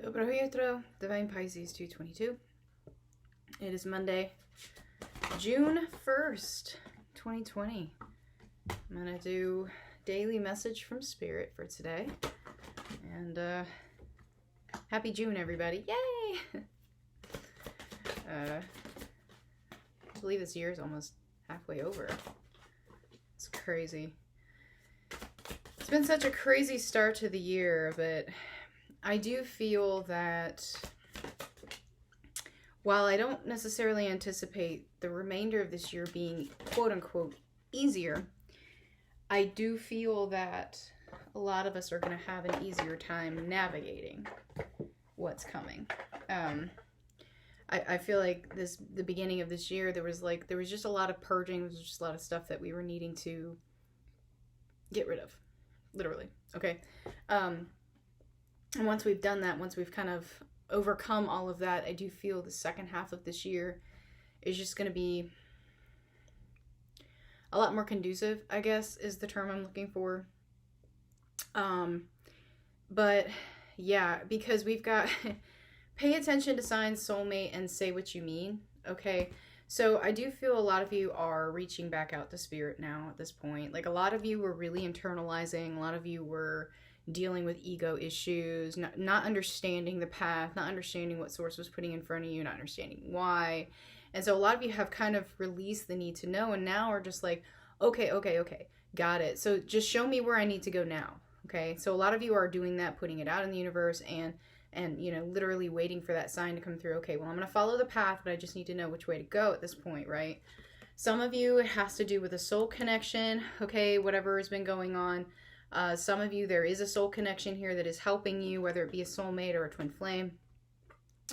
Dobro jutro, Divine Pisces 222. It is Monday, June 1st, 2020. I'm going to do daily message from Spirit for today. And happy June, everybody. Yay! I believe this year is almost halfway over. It's crazy. It's been such a crazy start to the year, but I do feel that while I don't necessarily anticipate the remainder of this year being quote-unquote easier, I do feel that a lot of us are going to have an easier time navigating what's coming. I feel like the beginning of this year, there was just a lot of purging. There was just a lot of stuff that we were needing to get rid of, literally. Okay. And once we've done that, once we've kind of overcome all of that, I do feel the second half of this year is just going to be a lot more conducive, I guess, is the term I'm looking for. But yeah, because we've got pay attention to signs, soulmate, and say what you mean. Okay. So I do feel a lot of you are reaching back out to Spirit now at this point. Like, a lot of you were really internalizing. A lot of you were dealing with ego issues, not understanding the path, not understanding what source was putting in front of you, not understanding why. And so a lot of you have kind of released the need to know, and now are just like, okay, got it. So just show me where I need to go now. Okay. So a lot of you are doing that, putting it out in the universe and you know, literally waiting for that sign to come through. Okay, well, I'm going to follow the path, but I just need to know which way to go at this point, right? Some of you, it has to do with a soul connection. Okay. Whatever has been going on. Some of you, there is a soul connection here that is helping you, whether it be a soulmate or a twin flame.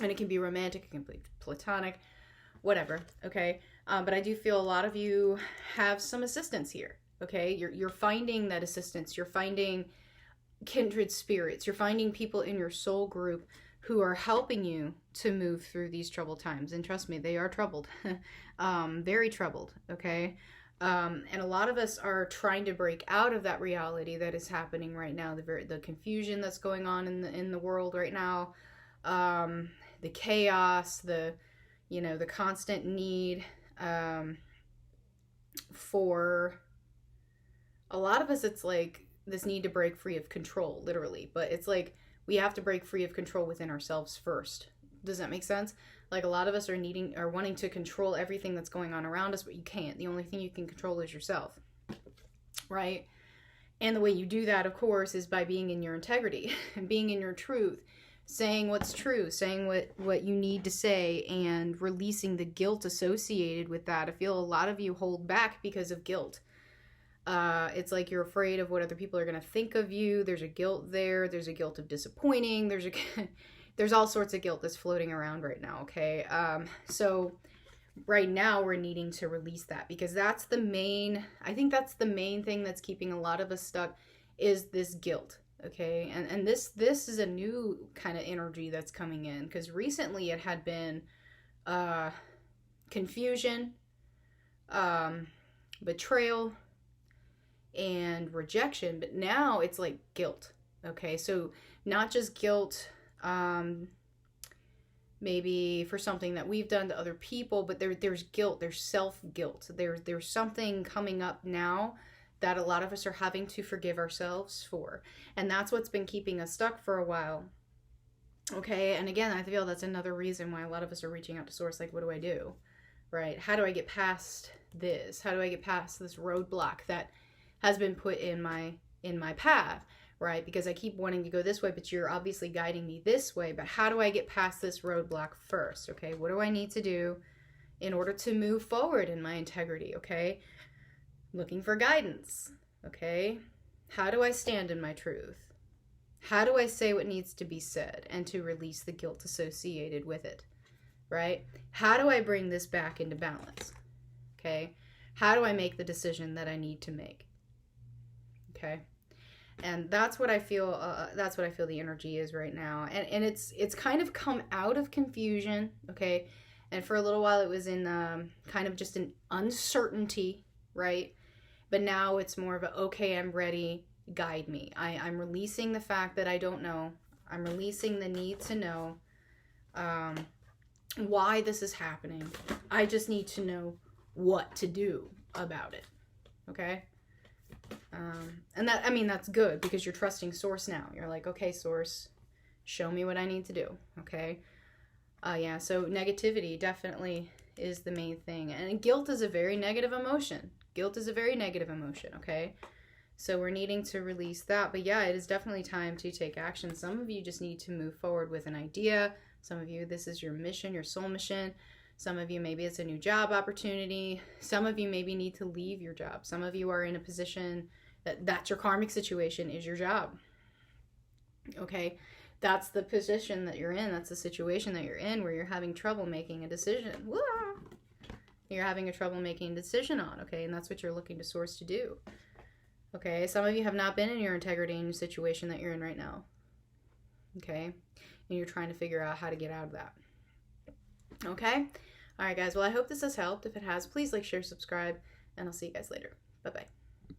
And it can be romantic, it can be platonic, whatever, okay? But I do feel a lot of you have some assistance here, okay? You're finding that assistance. You're finding kindred spirits. You're finding people in your soul group who are helping you to move through these troubled times. And trust me, they are troubled, very troubled, okay? And a lot of us are trying to break out of that reality that is happening right now, the confusion that's going on in the world right now, the chaos, the constant need for a lot of us. It's like this need to break free of control, literally, but it's like we have to break free of control within ourselves first. Does that make sense? Like, a lot of us are wanting to control everything that's going on around us, but you can't. The only thing you can control is yourself, right? And the way you do that, of course, is by being in your integrity and being in your truth, saying what's true, saying what you need to say, and releasing the guilt associated with that. I feel a lot of you hold back because of guilt. It's like you're afraid of what other people are going to think of you. There's a guilt there. There's a guilt of disappointing. There's all sorts of guilt that's floating around right now, okay? So right now we're needing to release that, because I think that's the main thing that's keeping a lot of us stuck, is this guilt, okay? And this is a new kind of energy that's coming in, because recently it had been confusion, betrayal, and rejection, but now it's like guilt, okay? So not just guilt, maybe for something that we've done to other people, but there's guilt, there's self-guilt, there's something coming up now that a lot of us are having to forgive ourselves for, and that's what's been keeping us stuck for a while, okay? And again, I feel that's another reason why a lot of us are reaching out to Source, like, what do I do, right? How do I get past this? How do I get past this roadblock that has been put in my path, right? Because I keep wanting to go this way, but you're obviously guiding me this way. But how do I get past this roadblock first? Okay, what do I need to do in order to move forward in my integrity? Okay, looking for guidance. Okay, how do I stand in my truth? How do I say what needs to be said and to release the guilt associated with it, right? How do I bring this back into balance? Okay, how do I make the decision that I need to make? Okay. And that's what I feel. That's what I feel the energy is right now. And it's kind of come out of confusion. Okay. And for a little while it was in kind of just an uncertainty, right? But now it's more of a, okay, I'm ready. Guide me. I'm releasing the fact that I don't know. I'm releasing the need to know why this is happening. I just need to know what to do about it. Okay? And that, I mean, that's good because you're trusting source now. You're like, okay, source, show me what I need to do. Okay? Yeah, so negativity definitely is the main thing. And guilt is a very negative emotion. Guilt is a very negative emotion, okay? So we're needing to release that. But yeah, it is definitely time to take action. Some of you just need to move forward with an idea. Some of you, this is your mission, your soul mission. Some of you, maybe it's a new job opportunity. Some of you maybe need to leave your job. Some of you are in a position that's your karmic situation is your job. Okay? That's the position that you're in. That's the situation that you're in where you're having trouble making a decision. Woo! You're having a trouble making a decision on, okay? And that's what you're looking to source to do. Okay? Some of you have not been in your integrity in your situation that you're in right now. Okay? And you're trying to figure out how to get out of that. Okay? All right, guys. Well, I hope this has helped. If it has, please like, share, subscribe, and I'll see you guys later. Bye-bye.